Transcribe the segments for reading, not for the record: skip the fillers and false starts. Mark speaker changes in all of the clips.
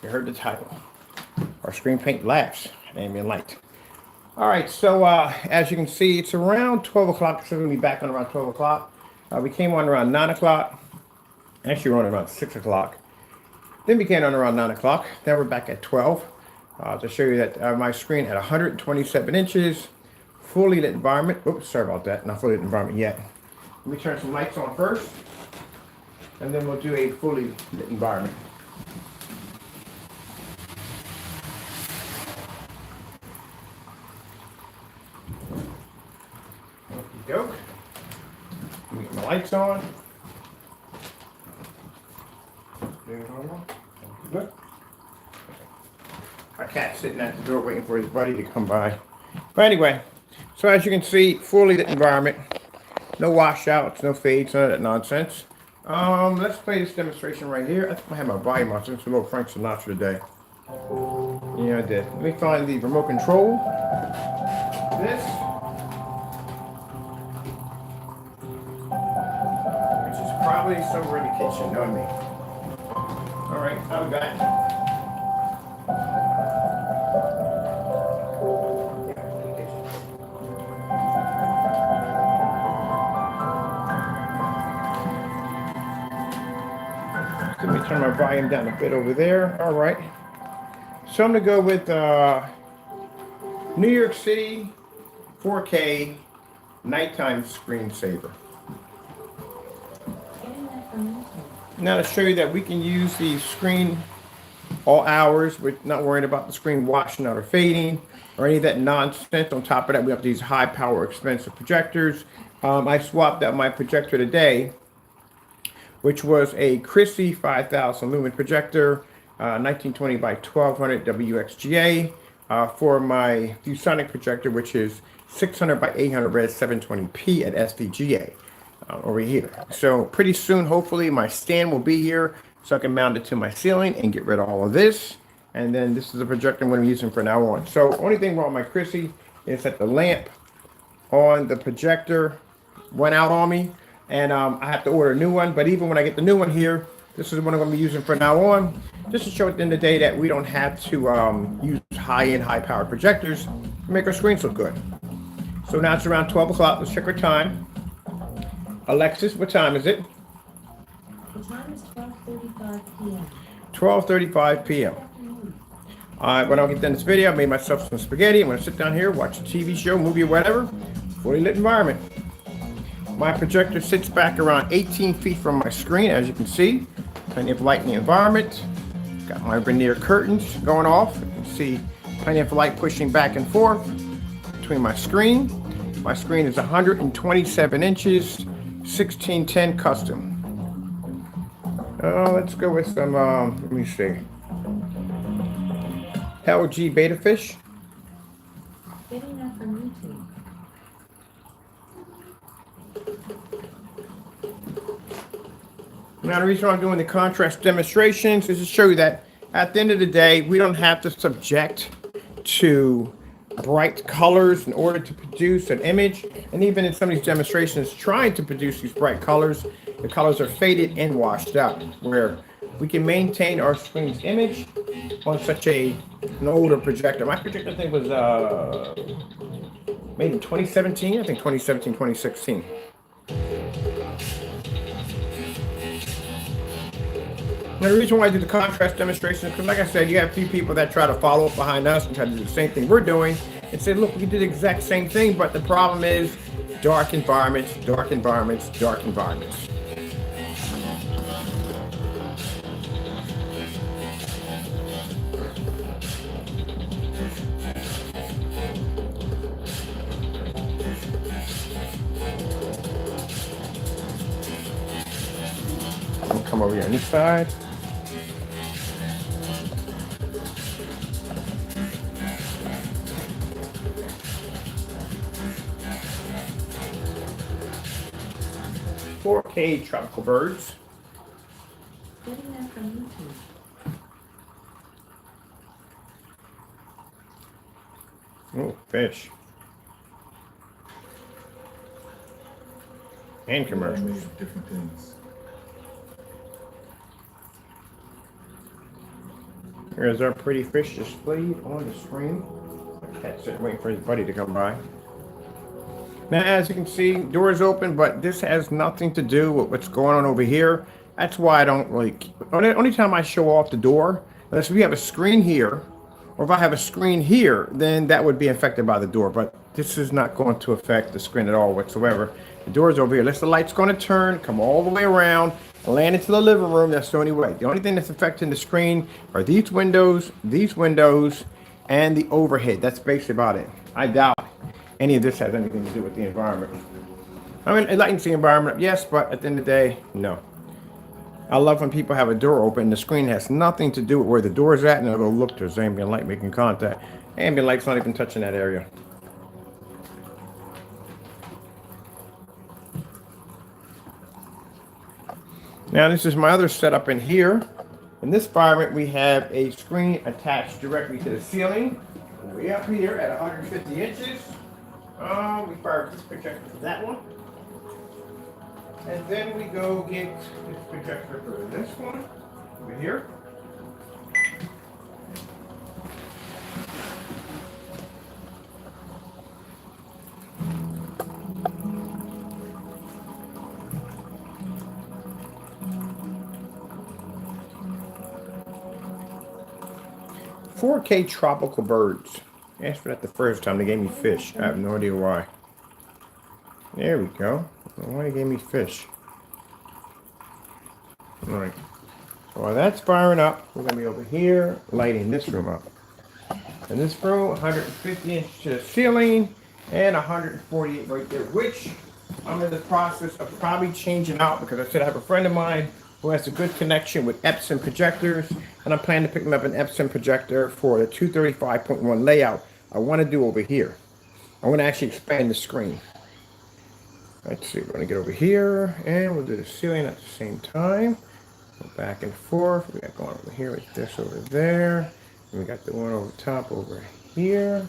Speaker 1: You heard the title. Our screen paint laughs at ambient light. All right, so as you can see, it's around 12 o'clock. So we're gonna be back on around 12 o'clock. We came on around 9 o'clock. Actually, we're on around 6 o'clock. Then we came on around 9 o'clock. Then we're back at 12 to show you that my screen at 127 inches, fully lit environment. Oops, sorry about that. Not fully lit environment yet. Let me turn some lights on first, and then we'll do a fully lit environment. Go. Let me get my lights on. Good. My cat's sitting at the door waiting for his buddy to come by. But anyway, so as you can see, fully lit environment. No washouts, no fades, none of that nonsense. Let's play this demonstration right here. I think I have my volume on, so it's a little Frank Sinatra today. Yeah, I did. Let me find the remote control. This. Probably somewhere in the kitchen, knowing me. All right, I'm back. Let me turn my volume down a bit over there. All right. So I'm gonna go with New York City 4K nighttime screensaver. Now to show you that we can use the screen all hours. We're not worrying about the screen washing out or fading or any of that nonsense. On top of that, we have these high power expensive projectors. I swapped out my projector today, which was a Chrissy 5000 lumen projector, 1920 by 1200 WXGA, for my Viewsonic projector, which is 600 by 800 res 720p at SVGA. Over here. So pretty soon, hopefully, my stand will be here so I can mount it to my ceiling and get rid of all of this. And then this is a projector I'm going to be using from now on. So only thing wrong with my Chrissy is that the lamp on the projector went out on me, and I have to order a new one. But even when I get the new one here, this is what I'm going to be using from now on, just to show at the end of the day that we don't have to use high-end, high-powered projectors to make our screens look good. So now it's around 12 o'clock. Let's check our time. Alexis, what time is it?
Speaker 2: The time is 12:35 p.m.
Speaker 1: 12:35 p.m. All right, when I get done this video, I made myself some spaghetti. I'm going to sit down here, watch a TV show, movie, or whatever. Fully lit environment. My projector sits back around 18 feet from my screen, as you can see. Plenty of light in the environment. Got my veneer curtains going off. You can see plenty of light pushing back and forth between my screen. My screen is 127 inches. 1610 custom. Let's go with some, let me see. LG Beta Fish.
Speaker 2: Getting that from YouTube.
Speaker 1: Now the reason why I'm doing the contrast demonstrations is to show you that at the end of the day, we don't have to subject to bright colors in order to produce an image. And even in some of these demonstrations trying to produce these bright colors, the colors are faded and washed out, where we can maintain our screen's image on such an older projector. My projector, I think, was made in 2017. I think 2017, 2016. And the reason why I do the contrast demonstration is because, like I said, you have a few people that try to follow up behind us and try to do the same thing we're doing and say, look, we can do the exact same thing, but the problem is dark environments, dark environments, dark environments. I'll come over here on this side. .4K tropical birds.
Speaker 2: Getting that from YouTube.
Speaker 1: Oh, fish. And commercials.
Speaker 3: Different things.
Speaker 1: Here's our pretty fish displayed on the screen. Cat's sitting waiting for his buddy to come by. Now, as you can see, door's open, but this has nothing to do with what's going on over here. That's why I don't like. Only time I show off the door, unless we have a screen here, or if I have a screen here, then that would be affected by the door. But this is not going to affect the screen at all whatsoever. The door's over here. Unless the light's going to turn, come all the way around, and land into the living room. That's the only way. The only thing that's affecting the screen are these windows, and the overhead. That's basically about it. I doubt any of this has anything to do with the environment. I mean, it lightens the environment, yes, but at the end of the day, no. I love when people have a door open and the screen has nothing to do with where the door is at, and they'll go, look, there's ambient light making contact. Ambient light's not even touching that area. Now, this is my other setup in here. In this environment, we have a screen attached directly to the ceiling. Way up here at 150 inches. We fire this projector for that one. And then we go get this projector for this one over here. "4K tropical birds." I asked for that the first time. They gave me fish. I have no idea why. There we go. I don't know why they gave me fish. Alright. So while that's firing up, we're going to be over here lighting this room up. In this room, 150 inches to the ceiling and 148 right there, which I'm in the process of probably changing out because I said I have a friend of mine who has a good connection with Epson projectors, and I'm planning to pick him up an Epson projector for the 235.1 layout I want to do over here. I want to actually expand the screen. Let's see, we're going to get over here, and we'll do the ceiling at the same time. Go back and forth. We got going over here with this over there. And we got the one over top over here.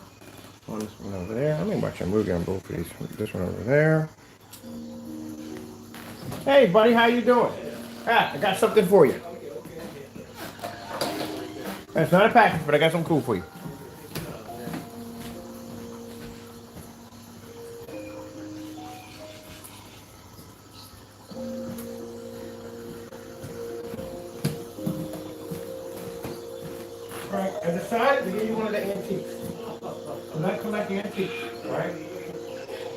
Speaker 1: On this one over there. I'm going to watch a movie on both of these. This one over there. Hey, buddy, how you doing? Ah, I got something for you. It's not a package, but I got something cool for you. Alright, I decided to give you one of the antiques. I'm not collecting antiques, right?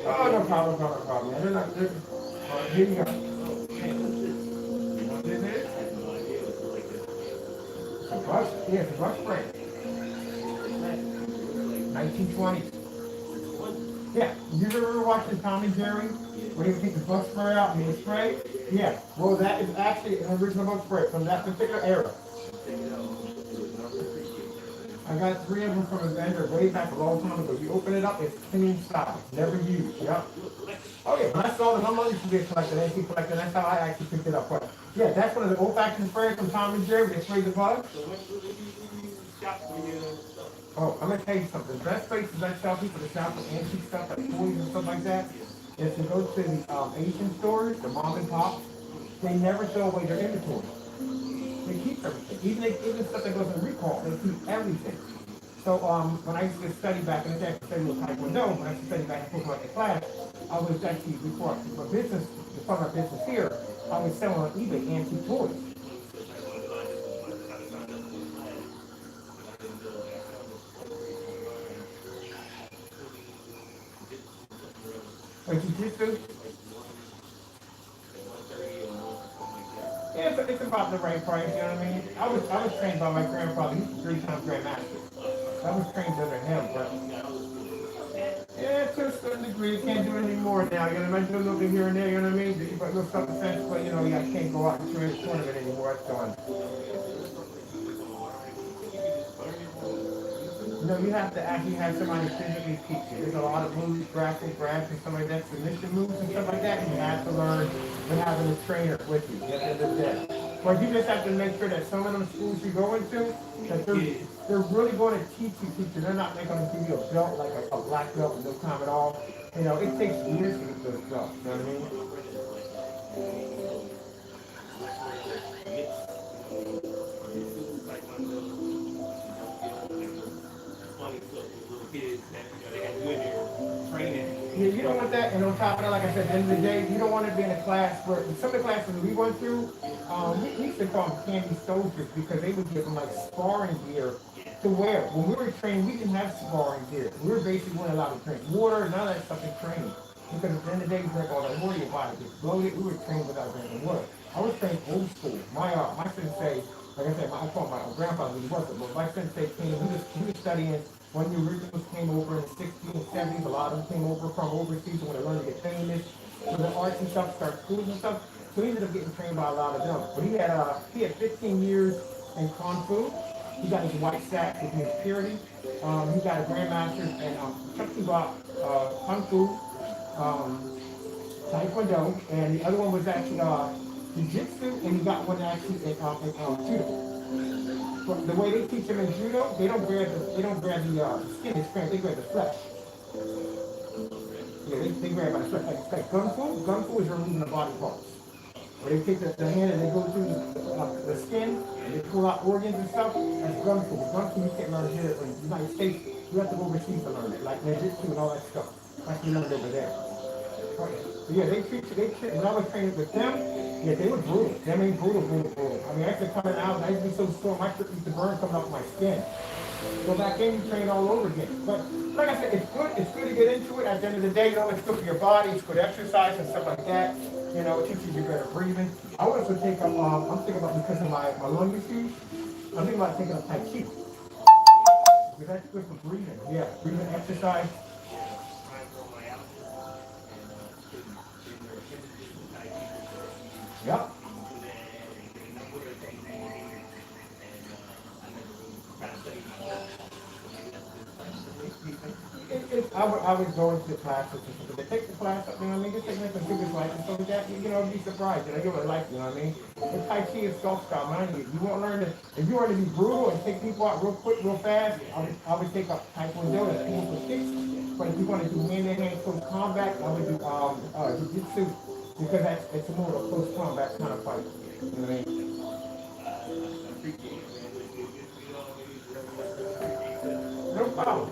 Speaker 1: Oh, no problem, no problem. They're not good. Alright, here you go. You know what this is? It's a bus, yeah, it's a bus spray. 1920s. Yeah, you ever watching Tom and Jerry? Where you take the bus spray out and you spray? Yeah, well that is actually an original bus spray from that particular era. I got 3 of them from a vendor way back a long time ago. You open it up, it's clean stock, never used. Yep. Oh yeah, when I saw the money to be collected, antique collector, that's how I actually picked it up. But yeah, that's one of the old-fashioned sprays from Tom and Jerry. They spray the bugs. Oh, I'm gonna tell you something. The best places I tell people to shop for antique stuff like toys and stuff like that is to go to the Asian stores, the mom and pops. They never throw away their inventory. They keep everything. Even stuff that goes in recall, they keep everything. So when I used to study back in the day, I studied with Taekwondo, when I used to study back in football class, I was actually, before my business, before my business here, I was selling on eBay antique toys. Like jiu-jitsu? Yeah, it's about the right price, you know what I mean? I was trained by my grandfather. He was a 3-time grandmaster. I was trained under him, but yeah, to a certain degree, you can't do it anymore now. You know, I do a little bit here and there, you know what I mean? You got a little self-defense, but you know, I can't go out and train a tournament anymore. It's gone. You know, you have to actually have somebody physically teach you. There's a lot of moves, graphic grabs, and stuff like that, submission moves and stuff like that. You have to learn with having a trainer with you at the end of the day. But you just have to make sure that some of them schools you go into, that they're really going to teach you. They're not going to give you a belt like a black belt with no time at all. You know, it takes years to get those belts. You know what I mean? Yeah, you don't want that, and on top of that, like I said, at the end of the day, you don't want to be in a class where some of the classes we went through, we used to call them candy soldiers because they would give them like sparring gear to wear. When we were training, we didn't have sparring gear. We were basically weren't allowed to drink water, none of that stuff in training. Because at the end of the day, you drink all that water, your body gets bloated. We were trained without drinking water. I was trained old school. My sensei, like I said, I call my grandfather, he wasn't, but my sensei came, he was studying when the originals came over in the 60s and 70s. A lot of them came over from overseas when they learned to get famous. So the arts and stuff, start schools and stuff. So he ended up getting trained by a lot of them. But he had 15 years in Kung Fu. He got his white sack with his purity. He got a grandmaster's in Kung Fu, Taekwondo, and the other one was actually Jiu-Jitsu, and he got one actually in Judo. But the way they teach them in Judo, they don't grab the skin, they grab the flesh. Yeah, they grab by the flesh. Like Gun Fu is removing the body parts. Where they take the hand and they go through the skin and they pull out organs and stuff. That's Gun Fu. Gun Fu you can't learn here in the United States. You have to go overseas to learn it, like Jiu-Jitsu and all that stuff. Like you learned over there. Yeah, when I was training with them, yeah, they were brutal. They mean brutal. I mean, after coming out, I used to be so sore, my shirt used to burn coming off my skin. So back then, you train all over again. But like I said, it's good to get into it. At the end of the day, it's good for your body, it's good exercise and stuff like that. It teaches you better breathing. I would also take up, I'm thinking about, because of my lung issues, I'm thinking about taking up Tai Chi. Because that's good for breathing. Yeah, breathing exercise. Yep. I would go into the classes and take the class up, just take like a figure class and stuff like that, you'd be surprised. And I give it a life, The Tai Chi is self-style, man. You won't learn to, if you want to be brutal and take people out real quick, real fast, I would take up Taekwondo and people for kicks. But if you want to do hand-to-hand close combat, I would do Jiu-Jitsu, because it's more of a close combat kind of fight. You know what I mean? No problem.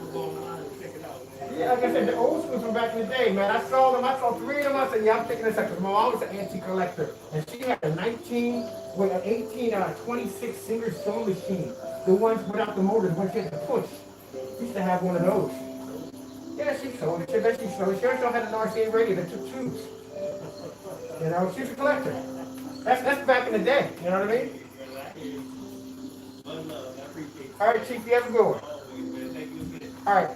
Speaker 1: Yeah, like I said, the old schools from back in the day, man. I saw 3 of them. I said, yeah, I'm picking this up because my mom was an antique collector. And she had an 1826 Singer sewing machine. The ones without the motors, when she had to push. She used to have one of those. Yeah, she sold it. She also had an RCA radio that took tubes. She was a collector. That's back in the day, you know what I mean? All right, Chief, you have a good one. All right.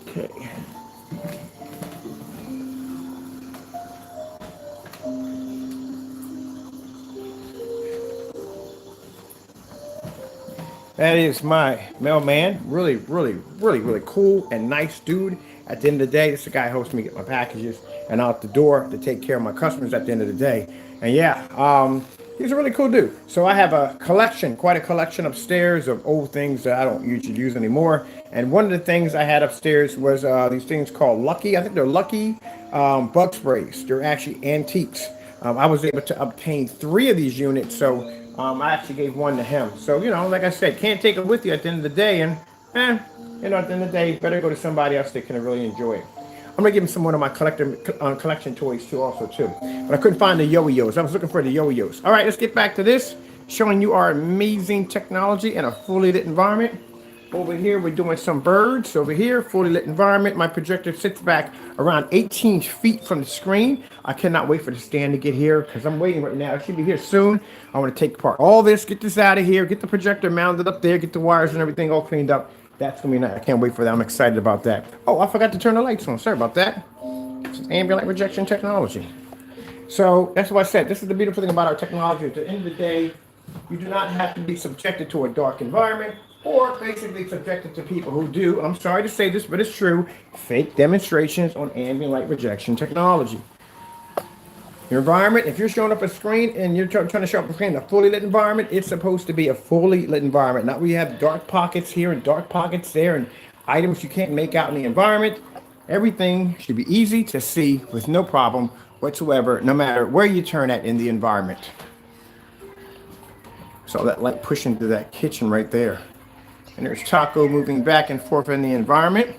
Speaker 1: Okay. That is my mailman. Really cool and nice dude. At the end of the day, this is the guy who helps me get my packages and out the door to take care of my customers at the end of the day. And yeah, he's a really cool dude. So I have quite a collection upstairs of old things that I don't usually use anymore. And one of the things I had upstairs was these things called Lucky. I think they're Lucky bug sprays. They're actually antiques. I was able to obtain 3 of these units, so I actually gave one to him. So, like I said, can't take it with you at the end of the day. And, at the end of the day, better go to somebody else that can really enjoy it. I'm going to give him some one of my collection toys, too. But I couldn't find the yo-yos. I was looking for the yo-yos. All right, let's get back to this, showing you our amazing technology in a fully lit environment. Over here, we're doing some birds. Over here, fully lit environment. My projector sits back around 18 feet from the screen. I cannot wait for the stand to get here because I'm waiting right now. It should be here soon. I want to take apart all this, get this out of here, get the projector mounted up there, get the wires and everything all cleaned up. That's going to be nice. I can't wait for that. I'm excited about that. Oh, I forgot to turn the lights on. Sorry about that. This is ambient light rejection technology. So that's what I said. This is the beautiful thing about our technology. At the end of the day, you do not have to be subjected to a dark environment, or basically subjected to people who do, I'm sorry to say this, but it's true, fake demonstrations on ambient light rejection technology. Your environment, if you're showing up a screen and you're trying to show up a screen in a fully lit environment, it's supposed to be a fully lit environment. Not where you have dark pockets here and dark pockets there and items you can't make out in the environment. Everything should be easy to see with no problem whatsoever, no matter where you turn at in the environment. So that light pushing into that kitchen right there. And there's Taco moving back and forth in the environment.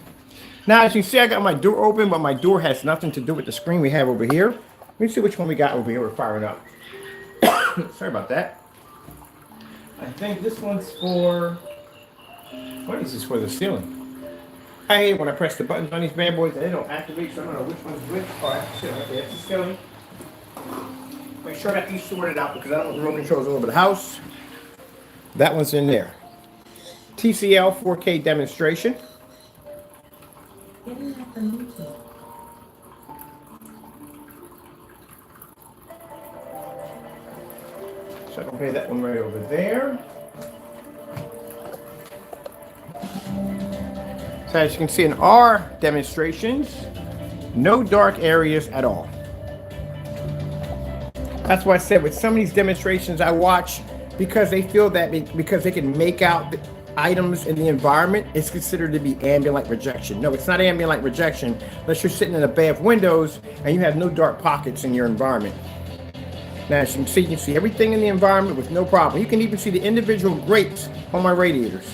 Speaker 1: Now, as you can see, I got my door open, but my door has nothing to do with the screen we have over here. Let me see which one we got over here we're firing up. Sorry about that. I think this one's for... What is this for? The ceiling. I hate when I press the buttons on these bad boys and they don't activate, so I don't know which one's which. All right, ceiling. Okay, that's the ceiling. Make sure that these sorted out because I don't know the remote controls all over the house. That one's in there. TCL 4K demonstration.
Speaker 2: Getting that from YouTube.
Speaker 1: So I can pay that one right over there. So as you can see in our demonstrations, no dark areas at all. That's why I said with some of these demonstrations I watch, because they feel that because they can make out the items in the environment, it's considered to be ambient light rejection. No, it's not ambient light rejection unless you're sitting in a bay of windows and you have no dark pockets in your environment. Now, as you can see everything in the environment with no problem. You can even see the individual grates on my radiators.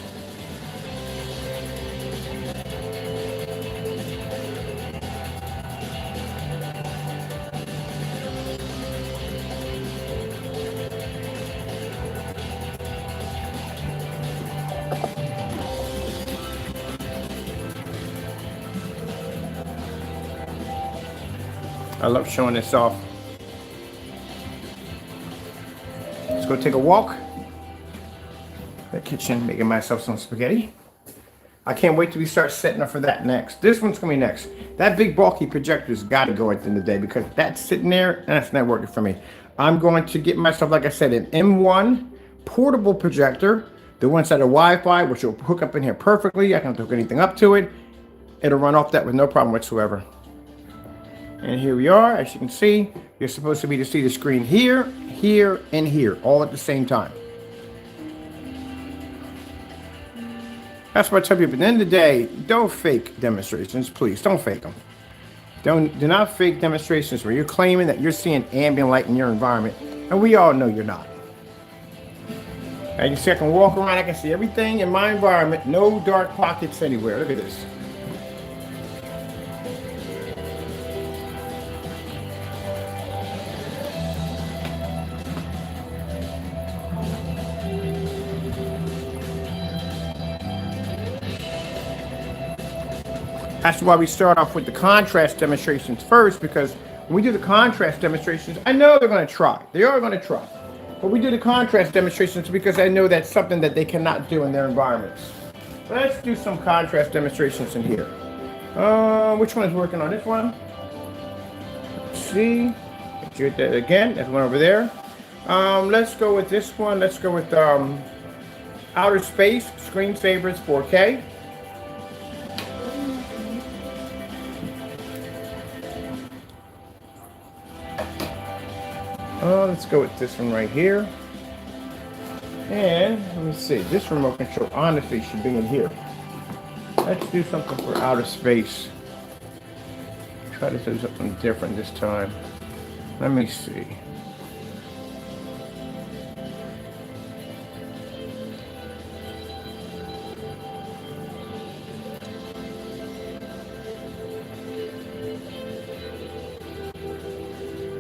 Speaker 1: I love showing this off. Let's go take a walk. The kitchen, making myself some spaghetti. I can't wait till we start setting up for that next. This one's gonna be next. That big bulky projector's gotta go at the end of the day because that's sitting there and that's not working for me. I'm going to get myself, like I said, an M1 portable projector. The ones that are Wi-Fi, which will hook up in here perfectly. I can hook anything up to it. It'll run off that with no problem whatsoever. And here we are. As you can see, you're supposed to be to see the screen here, here, and here, all at the same time. That's what I tell people. At the end of the day, don't fake demonstrations, please. Don't fake them. Do not fake demonstrations where you're claiming that you're seeing ambient light in your environment, and we all know you're not. As you can see, I can walk around. I can see everything in my environment. No dark pockets anywhere. Look at this. That's why we start off with the contrast demonstrations first, because when we do the contrast demonstrations, I know they're going to try. They are going to try. But we do the contrast demonstrations because I know that's something that they cannot do in their environments. Let's do some contrast demonstrations in here. Which one is working on this one? Let's see. Do that again. There's one over there. Let's go with this one. Let's go with Outer Space Screensavers 4K. Let's go with this one right here. And let me see, this remote control honestly should be in here. Let's do something for outer space. Try to do something different this time. Let me see.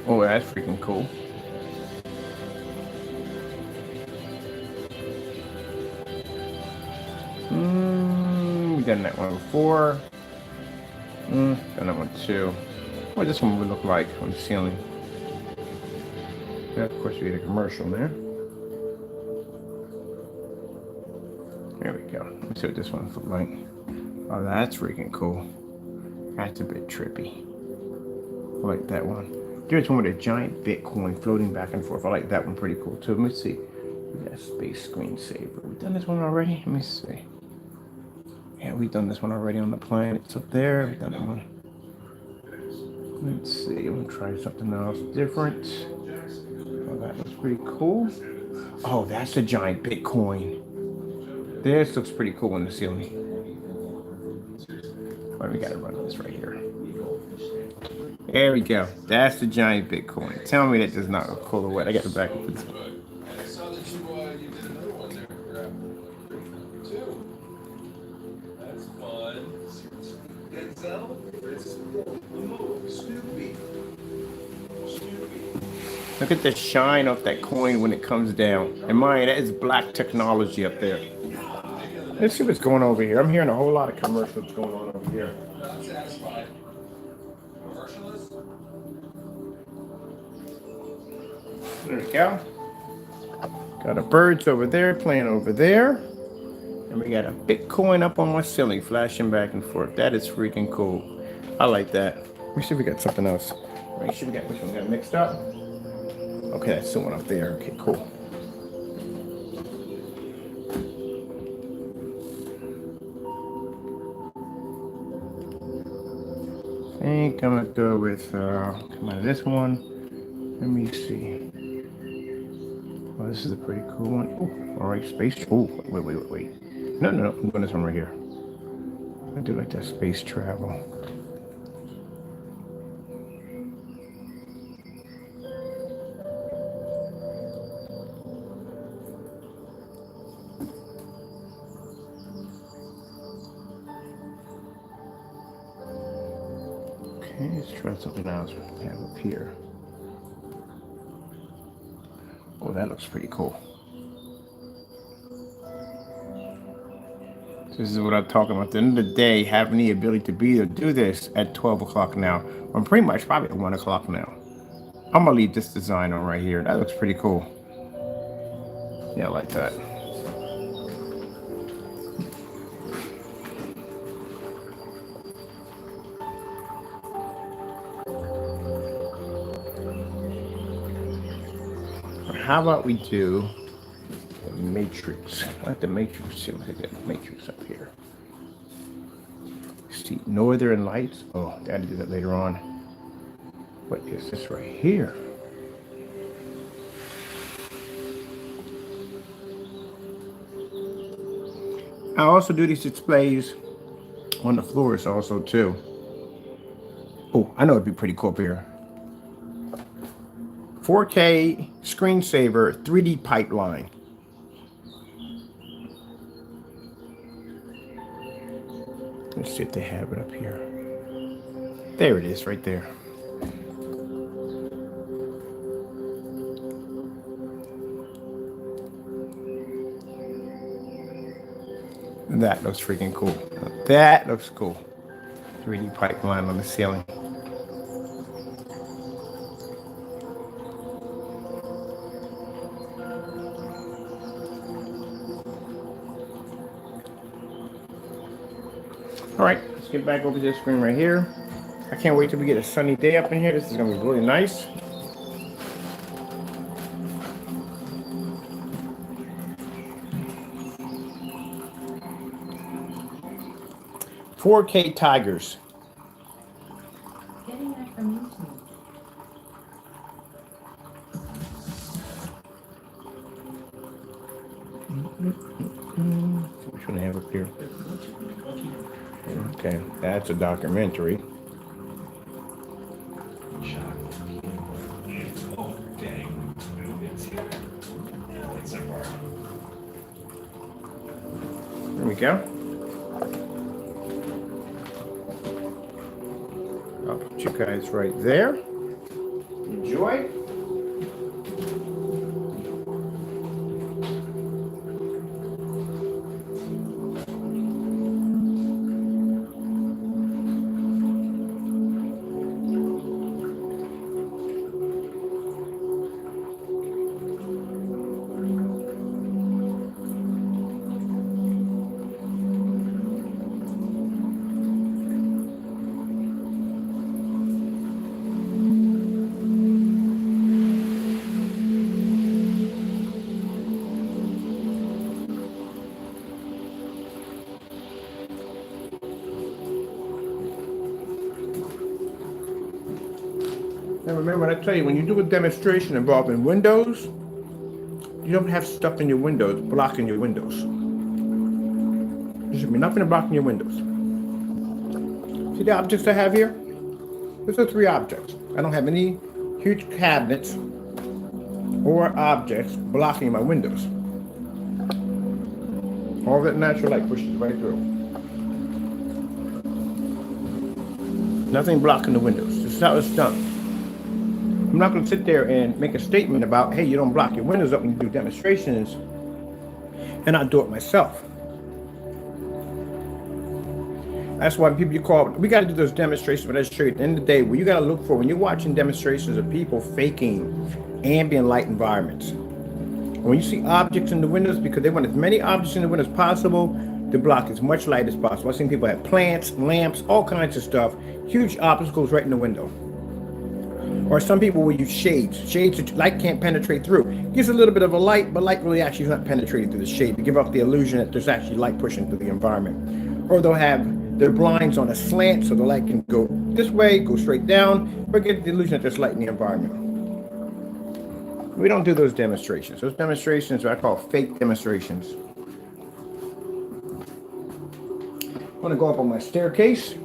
Speaker 1: Oh, that's freaking cool. We've done that one before. Done that one too. What this one would look like on the ceiling. Yeah, of course, we get a commercial there. There we go. Let's see what this one looks like. Oh, that's freaking cool. That's a bit trippy. I like that one. Here's one with a giant Bitcoin floating back and forth. I like that one pretty cool too. Let me see. We got Space Screensaver. We've done this one already? Let me see. Yeah, we've done this one already on the planet. It's up there. We've done that one. Let's see. I'm gonna try something else different. Oh, that looks pretty cool. Oh, that's a giant Bitcoin. This looks pretty cool on the ceiling. Well, we gotta run this right here. There we go. That's the giant Bitcoin. Tell me that does not look cool or what. I got the back of this one.
Speaker 3: I saw that you did another one there. Two.
Speaker 1: Look at the shine of that coin when it comes down. And mind, that is black technology up there. Let's see what's going on over here. I'm hearing a whole lot of commercials going on over here. There we go. Got the birds over there playing over there. And we got a Bitcoin up on my ceiling flashing back and forth. That is freaking cool. I like that. Let me see if we got something else. Make sure we got which one got mixed up. Okay, that's the one up there. Okay, cool. I think I'm gonna go with come on, this one. Let me see. Oh, this is a pretty cool one. Ooh, all right, space. Oh, wait. No. I'm doing this one right here. I do like that space travel. Okay, let's try something else we have up here. Oh, that looks pretty cool. This is what I'm talking about. At the end of the day, having the ability to be able to do this at 12 o'clock now. I'm pretty much probably at 1 o'clock now. I'm gonna leave this design on right here. That looks pretty cool. Yeah, I like that. How about we do the matrix? I like the matrix. See if I get the matrix up here. See, Northern Lights. Oh, I gotta do that later on. What is this right here? I also do these displays on the floors also too. Oh, I know it'd be pretty cool up here. 4K screensaver 3D pipeline. Let's see if they have it up here. There it is right there. That looks freaking cool. That looks cool. 3D pipeline on the ceiling. All right, let's get back over to this screen right here. I can't wait till we get a sunny day up in here. This is gonna be really nice. "4K Tigers."
Speaker 2: Getting that from YouTube.
Speaker 1: Which one I have up here? Okay, that's a documentary. There we go. I'll put you guys right there. Enjoy. And remember, I tell you, when you do a demonstration involving windows, you don't have stuff in your windows blocking your windows. There should be nothing blocking your windows. See the objects I have here? These are 3 objects. I don't have any huge cabinets or objects blocking my windows. All that natural light pushes right through. Nothing blocking the windows. This is how it's done. I'm not going to sit there and make a statement about, hey, you don't block your windows up when you do demonstrations, and I do it myself. That's why people you call, we got to do those demonstrations, but that's true. At the end of the day, what you got to look for when you're watching demonstrations of people faking ambient light environments. When you see objects in the windows, because they want as many objects in the windows as possible to block as much light as possible. I've seen people have plants, lamps, all kinds of stuff, huge obstacles right in the window. Or some people will use shades. Shades that light can't penetrate through. Gives a little bit of a light, but light really actually is not penetrating through the shade to give off the illusion that there's actually light pushing through the environment. Or they'll have their blinds on a slant so the light can go this way, go straight down, but get the illusion that there's light in the environment. We don't do those demonstrations. Those demonstrations are I call fake demonstrations. I'm going to go up on my staircase. You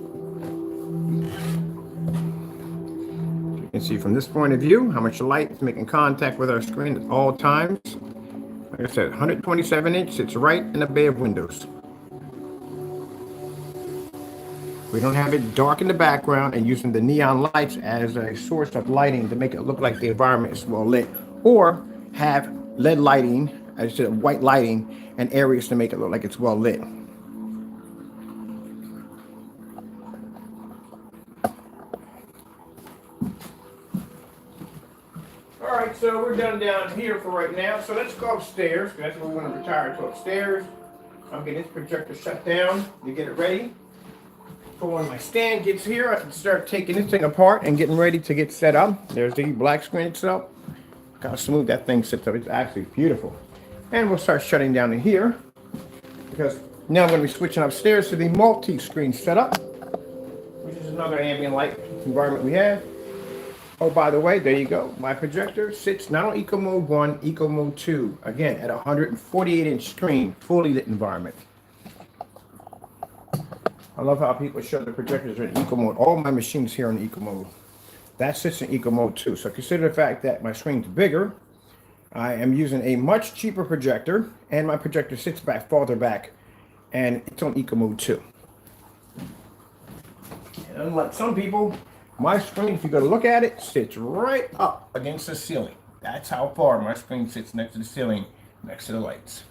Speaker 1: can see from this point of view how much light is making contact with our screen at all times. Like I said, 127 inch, it's right in the bay of windows. We don't have it dark in the background and using the neon lights as a source of lighting to make it look like the environment is well lit. Or have LED lighting, as I said, white lighting and areas to make it look like it's well lit. All right, so we're done down here for right now. So let's go upstairs. That's what we want to retire to upstairs. I'm getting this projector shut down to get it ready. So when my stand gets here, I can start taking this thing apart and getting ready to get set up. There's the black screen itself. Look how smooth that thing sits up. It's actually beautiful. And we'll start shutting down in here because now I'm going to be switching upstairs to the multi-screen setup, which is another ambient light environment we have. Oh, by the way, there you go. My projector sits not on Eco Mode 1, Eco Mode 2. Again, at a 148-inch screen, fully lit environment. I love how people show the projectors are in Eco Mode. All my machines here are in Eco Mode. That sits in Eco Mode 2. So consider the fact that my screen's bigger. I am using a much cheaper projector, and my projector sits back farther back, and it's on Eco Mode 2. And unlike some people, my screen, if you go to look at it, sits right up against the ceiling. That's how far my screen sits next to the ceiling, next to the lights.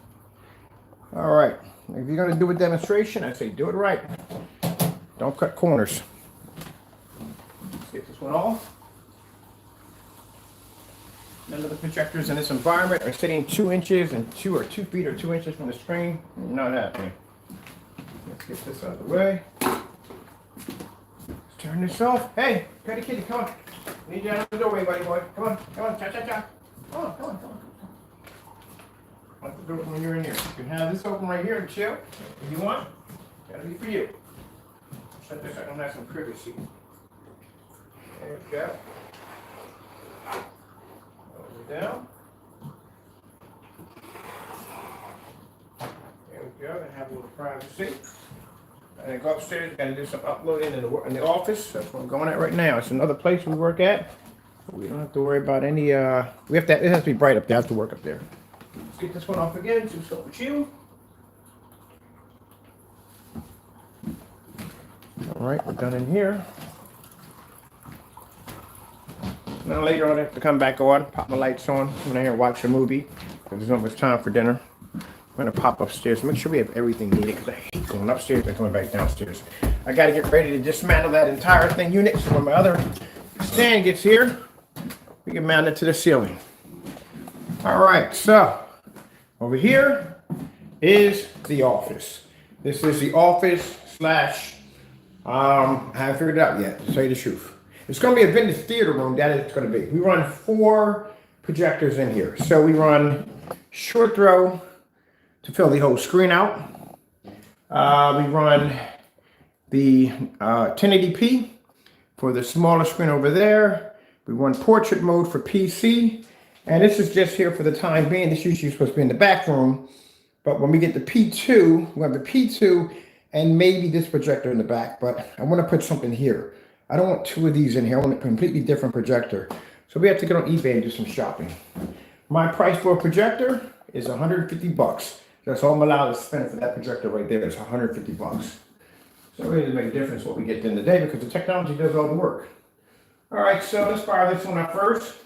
Speaker 1: All right, if you're gonna do a demonstration, I say do it right. Don't cut corners. Let's get this one off. None of the projectors in this environment are sitting 2 inches and 2 feet or 2 inches from the screen. Not happening. Let's get this out of the way. Let's turn this off. Hey, Petty Kitty, come on. Need you out of the doorway, buddy boy. Come on, cha. Come on. Lock the door when you're in here. You can have this open right here and chill if you want. Gotta be for you. Shut this, I don't have some privacy. There we go. Over down. There we go, and have a little privacy. And then go upstairs, gotta do some uploading in the office. That's what I'm going at right now. It's another place we work at. We don't have to worry about any, it has to be bright up there, I have to work up there. Let's get this one off again, so start with you. All right, we're done in here. Now later on I have to come back on, pop my lights on, come in here and watch a movie, because there's not much time for dinner. I'm gonna pop upstairs, make sure we have everything needed, because I hate going upstairs and coming back downstairs. I gotta get ready to dismantle that entire thing unit, so when my other stand gets here, we can mount it to the ceiling. All right, so over here is the office. This is the office slash, I haven't figured it out yet, to tell you the truth. It's going to be a vintage theater room, that is going to be. We run 4 projectors in here. So we run short throw to fill the whole screen out. We run the 1080p for the smaller screen over there. We run portrait mode for PC. And this is just here for the time being. This is usually supposed to be in the back room. But when we get the P2, we have the P2 and maybe this projector in the back. But I want to put something here. I don't want 2 of these in here. I want a completely different projector. So we have to get on eBay and do some shopping. My price for a projector is 150 bucks. That's all I'm allowed to spend for that projector right there. It's 150 bucks. So it really doesn't make a difference what we get at the end of the day because the technology does all the work. All right, so let's fire this one up first.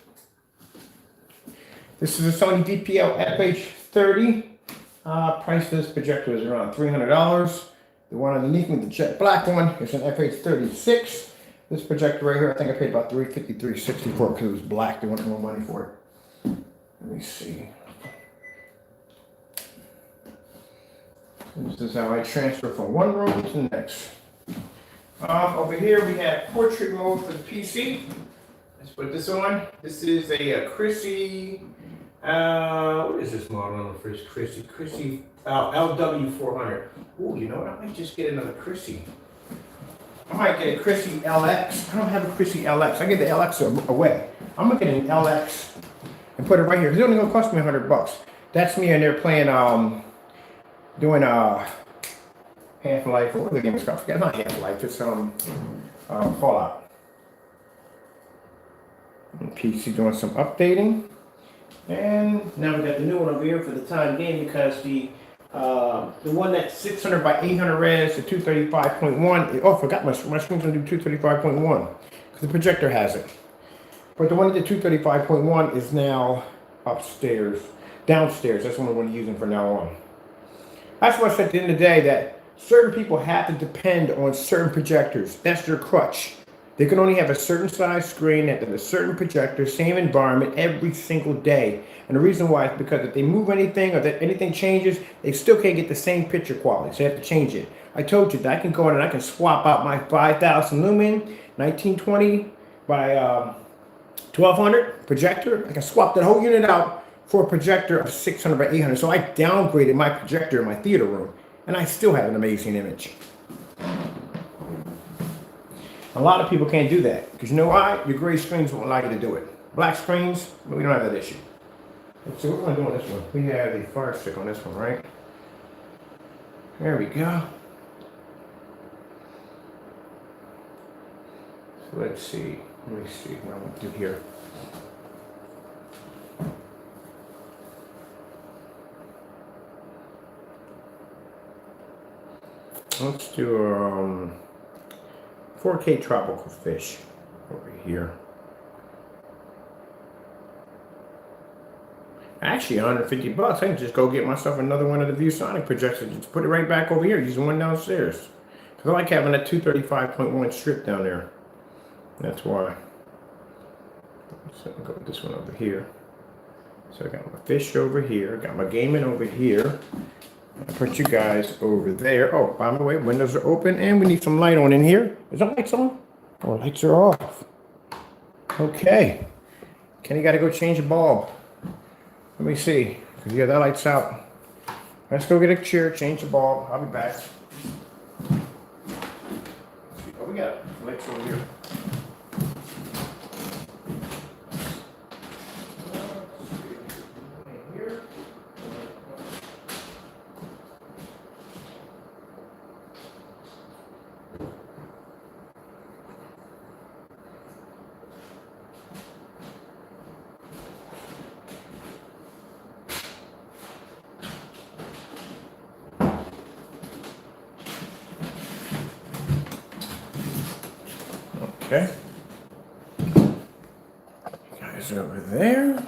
Speaker 1: This is a Sony VPL SW635C UST. Price of this projector is around $300. The one underneath me, the jet black one, is an FH36. This projector right here, I think I paid about $350, $364 because it was black. They wanted more money for it. Let me see. This is how I transfer from one room to the next. Over here we have portrait mode for the PC. Let's put this on. This is a Chrissy. What is this model on the first Chrissy LW400. Oh, you know what? I might just get another Chrissy. I might get a Chrissy LX. I don't have a Chrissy LX. I get the LX away. I'm gonna get an LX and put it right here. It's only gonna cost me $100. That's me and they're playing doing Half-Life, or what the game is called? It's not Half-Life, it's Fallout. And PC doing some updating. And now we got the new one over here for the time being because the one that's 600 by 800 res, the 235.1. Oh, I forgot my screen's gonna do 235.1 because the projector has it. But the one at the 235.1 is now downstairs. That's the one we're using from now on. That's why I said at the end of the day that certain people have to depend on certain projectors. That's their crutch. They can only have a certain size screen at a certain projector, same environment every single day. And the reason why is because if they move anything or that anything changes, they still can't get the same picture quality. So they have to change it. I told you that I can go in and I can swap out my 5,000 lumen 1920 by 1200 projector. I can swap that whole unit out for a projector of 600 by 800. So I downgraded my projector in my theater room and I still have an amazing image. A lot of people can't do that because you know why? Your gray screens won't allow you to do it. Black screens, we don't have that issue. So what am I doing this one? We have the fire stick on this one, right? There we go. So let's see. Let me see what I'm going to do here. Let's do 4K tropical fish over here. Actually, $150. I can just go get myself another one of the Viewsonic projectors. Just put it right back over here. Using one downstairs. Because I like having that 235.1 strip down there. That's why. So I'll go with this one over here. So I got my fish over here. I got my gaming over here. I put you guys over there. Oh, by the way, windows are open and we need some light on in here. Is that lights on? Oh, lights are off. Okay. Kenny got to go change the bulb. Let me see. Yeah, that light's out. Let's go get a chair, change the bulb. I'll be back. Oh, we got lights over here. Okay. You guys over there.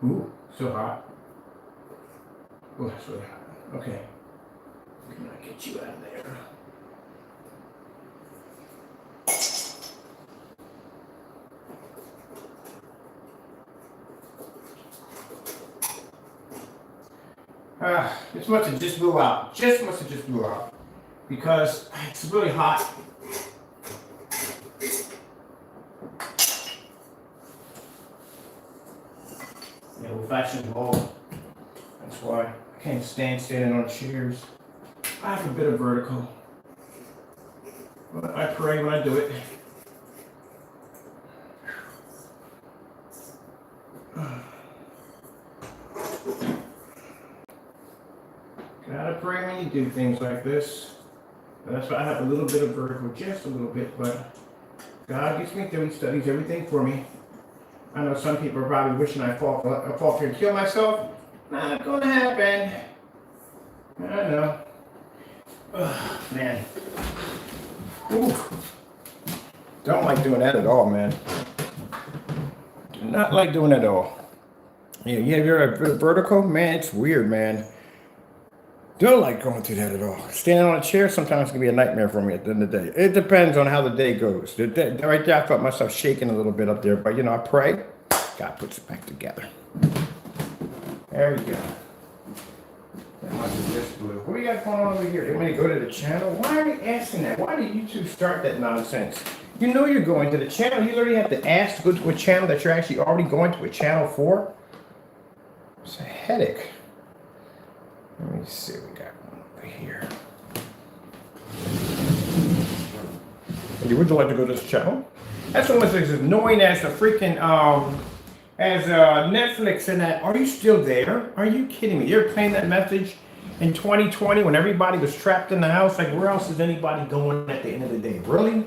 Speaker 1: Ooh, so hot. Oh, that's really hot. Okay. Can I get you out of there? This must have just blew out. Just blew out. Because it's really hot. Old-fashioned bulb. That's why I can't stand standing on chairs. I have a bit of vertical. But I pray when I do it. why you do things like this. And that's why I have a little bit of vertigo, just a little bit, but God gets me through. He studies everything for me. I know some people are probably wishing I fall here and kill myself. Not gonna happen. I know. Ugh, man. Ooh. Don't like doing that at all, man. Do not like doing that at all. Yeah, you're a vertical, man. It's weird, man. Don't like going through that at all. Standing on a chair sometimes can be a nightmare for me at the end of the day. It depends on how the day goes. Right there, I felt myself shaking a little bit up there, but you know, I pray. God puts it back together. There we go. That must be just blue. What do you got going on over here? You want me to go to the channel? Why are you asking that? Why did you two start that nonsense? You know you're going to the channel. You literally have to ask to go to a channel that you're actually already going to a channel for. It's a headache. Let me see what we got one over here. Would you like to go to this channel? That's almost as annoying as the freaking as Netflix and that. Are you still there? Are you kidding me? You're playing that message in 2020 when everybody was trapped in the house. Like, where else is anybody going at the end of the day? Really?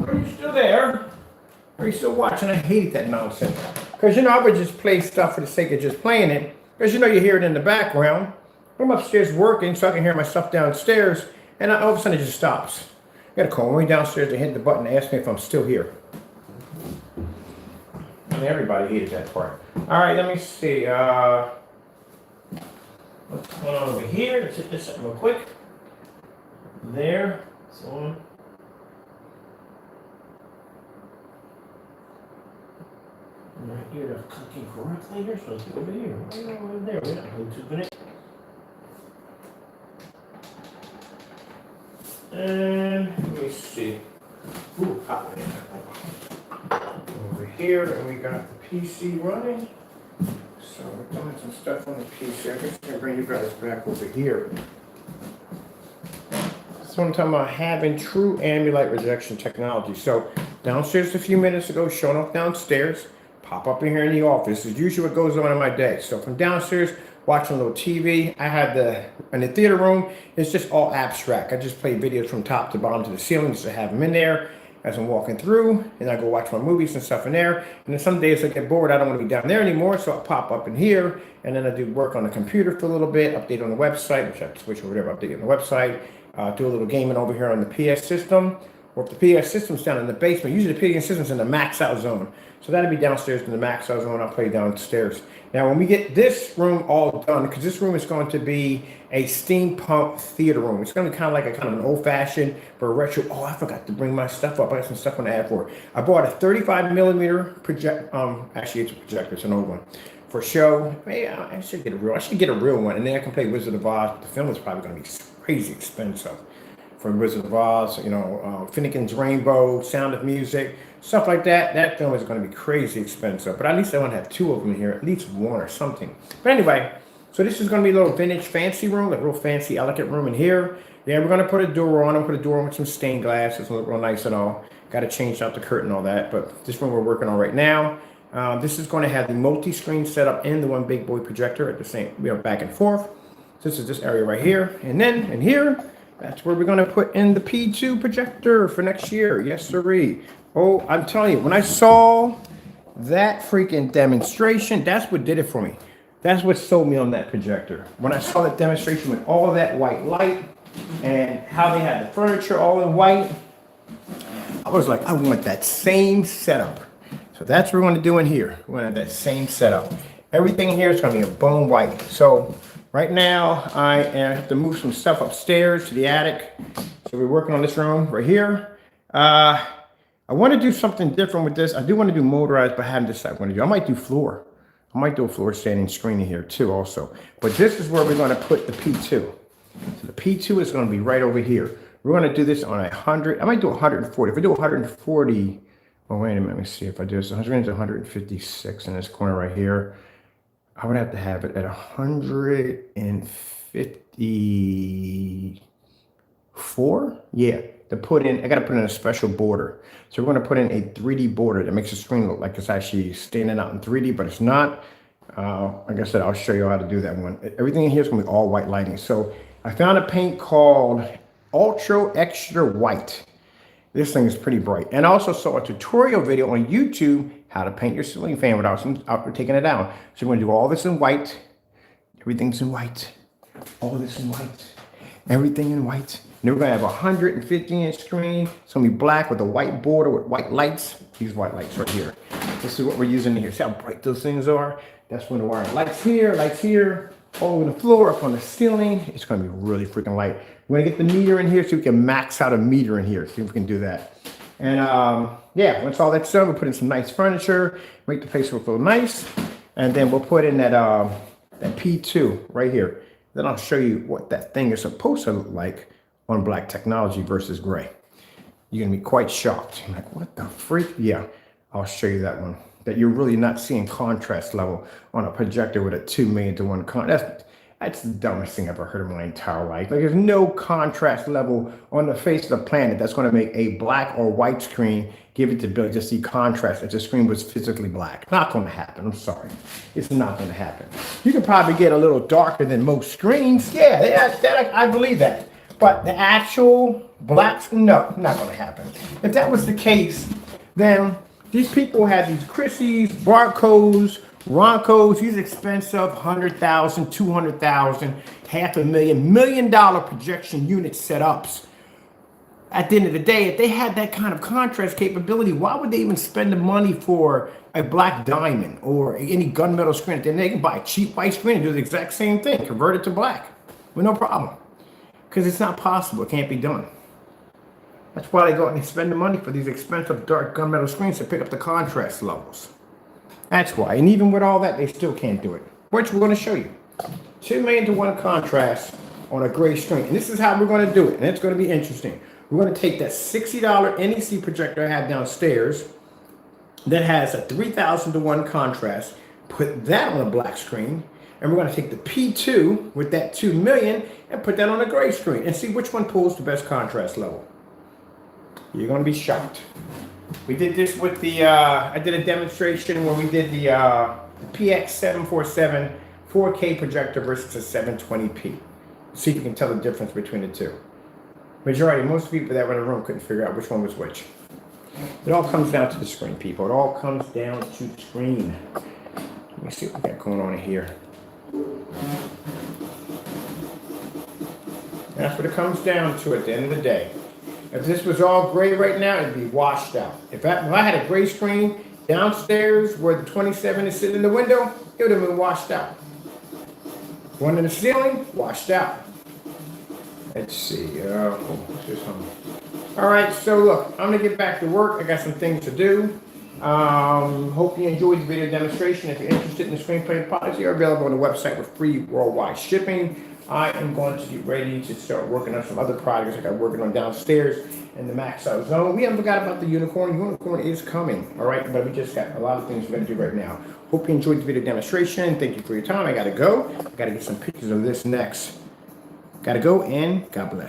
Speaker 1: Are you still there? Are you still watching? I hated that nonsense. Because, you know, I would just play stuff for the sake of just playing it. Because, you know, you hear it in the background. I'm upstairs working, so I can hear my stuff downstairs. And all of a sudden, it just stops. You gotta call me downstairs to hit the button and ask me if I'm still here. And everybody hated that part. All right, let me see. What's going on over here? Let's hit this up real quick. There. It's on. Right here, that's clicking correctly. You're supposed to be over here. Why are you over there? We're not Bluetoothing it. And let me see. Ooh, over here, and we got the PC running. So we're doing some stuff on the PC. I guess I'm gonna bring you guys back over here. So I'm talking about having true ambient light rejection technology. So downstairs a few minutes ago, showing up downstairs, pop up in here in the office. This is usually what goes on in my day. So from downstairs, watching a little TV. I had in the theater room, it's just all abstract. I just play videos from top to bottom to the ceiling just to have them in there as I'm walking through, and I go watch my movies and stuff in there. And then some days I get bored, I don't want to be down there anymore, so I pop up in here, and then I do work on the computer for a little bit, update on the website, which I have to switch over there, update on the website, do a little gaming over here on the PS system, or if the PS system's down in the basement, usually the PS system's in the max out zone. So that'll be downstairs in the max out zone, I'll play downstairs. Now, when we get this room all done, because this room is going to be a steampunk theater room. It's going to be kind of like a kind of an old-fashioned, but retro. Oh, I forgot to bring my stuff up. I got some stuff on the ad for it. I bought a 35 millimeter project. Actually, it's a projector. It's an old one for show. Maybe I should get a real one, and then I can play Wizard of Oz. The film is probably going to be crazy expensive. For Wizard of Oz, you know, Finnegan's Rainbow, Sound of Music, stuff like that. That film is going to be crazy expensive. But at least I want to have two of them here, at least one or something. But anyway, so this is going to be a little vintage fancy room, like a real fancy, elegant room in here. Then we're going to put a door on. I'm going to put a door on with some stained glass. It's going to look real nice and all. Got to change out the curtain and all that. But this one we're working on right now. This is going to have the multi-screen setup and the one big boy projector at the same, you know, back and forth. So this is this area right here. And then in here, that's where we're going to put in the P2 projector for next year. Yes, sirree. Oh, I'm telling you, when I saw that freaking demonstration, that's what did it for me. That's what sold me on that projector. When I saw that demonstration with all that white light and how they had the furniture all in white, I was like, I want that same setup. So that's what we're going to do in here. We're going to have that same setup. Everything in here is going to be a bone white. So right now, I have to move some stuff upstairs to the attic. So we're working on this room right here. I want to do something different with this. I do want to do motorized, but I haven't decided what to do. I might do floor. I might do a floor standing screen in here too also. But this is where we're going to put the P2. So the P2 is going to be right over here. We're going to do this on 100. I might do 140. If I do 140, oh, wait a minute. Let me see if I do this. 100 to 156 in this corner right here. I would have to have it at 154. Yeah, to put in, I got to put in a special border. So we're going to put in a 3D border that makes the screen look like it's actually standing out in 3D, but it's not. Like I said, I'll show you how to do that one. Everything in here is going to be all white lighting. So I found a paint called Ultra Extra White. This thing is pretty bright. And I also saw a tutorial video on YouTube how to paint your ceiling fan without taking it down. So we're gonna do all this in white. Everything's in white. All this in white. Everything in white. And then we're gonna have a 150-inch screen. It's gonna be black with a white border with white lights. These white lights right here. This is what we're using here. See how bright those things are? That's when the wire lights here, all over the floor, up on the ceiling. It's gonna be really freaking light. We're gonna get the meter in here so we can max out a meter in here. See if we can do that. And yeah, once all that's done, we'll put in some nice furniture, make the place look a little nice. And then we'll put in that P2 right here. Then I'll show you what that thing is supposed to look like on black technology versus gray. You're gonna be quite shocked. You're like, what the freak? Yeah, I'll show you that one. That you're really not seeing contrast level on a projector with a 2 million to 1 that's the dumbest thing I've ever heard in my entire life. Like, there's no contrast level on the face of the planet that's going to make a black or white screen give it the ability to see contrast if the screen was physically black. Not going to happen. I'm sorry. It's not going to happen. You can probably get a little darker than most screens. Yeah, I believe that. But the actual blacks, no, not going to happen. If that was the case, then these people had these Chrissy's, Barcodes, Roncos, these expensive $100,000, $200,000, $500,000, $1 million projection unit setups. At the end of the day, if they had that kind of contrast capability, why would they even spend the money for a black diamond or any gunmetal screen? Then they can buy a cheap white screen and do the exact same thing, convert it to black with no problem. Because it's not possible, it can't be done. That's why they go out and spend the money for these expensive dark gunmetal screens to pick up the contrast levels. That's why. And even with all that, they still can't do it. Which we're going to show you. 2 million to 1 contrast on a gray screen. And this is how we're going to do it. And it's going to be interesting. We're going to take that $60 NEC projector I have downstairs that has a 3,000 to 1 contrast, put that on a black screen, and we're going to take the P2 with that 2 million and put that on a gray screen and see which one pulls the best contrast level. You're going to be shocked. We did this with the, I did a demonstration where we did the PX747 4K projector versus a 720p. See if you can tell the difference between the two. Most people that were in the room couldn't figure out which one was which. It all comes down to the screen, people. It all comes down to the screen. Let me see what we got going on here. That's what it comes down to at the end of the day. If this was all gray right now, it'd be washed out. If I had a gray screen downstairs where the 27 is sitting in the window, it would have been washed out. One in the ceiling, washed out. Let's see. All right, so look, I'm gonna get back to work. I got some things to do. Hope you enjoyed the video demonstration. If you're interested in the screen printing products, you're available on the website with free worldwide shipping. I am going to get ready to start working on some other projects I got working on downstairs in the max out zone. We haven't forgot about the unicorn. Unicorn is coming, all right? But we just got a lot of things we're gonna do right now. Hope you enjoyed the video demonstration. Thank you for your time. I gotta go. I gotta get some pictures of this next. Gotta go, and God bless.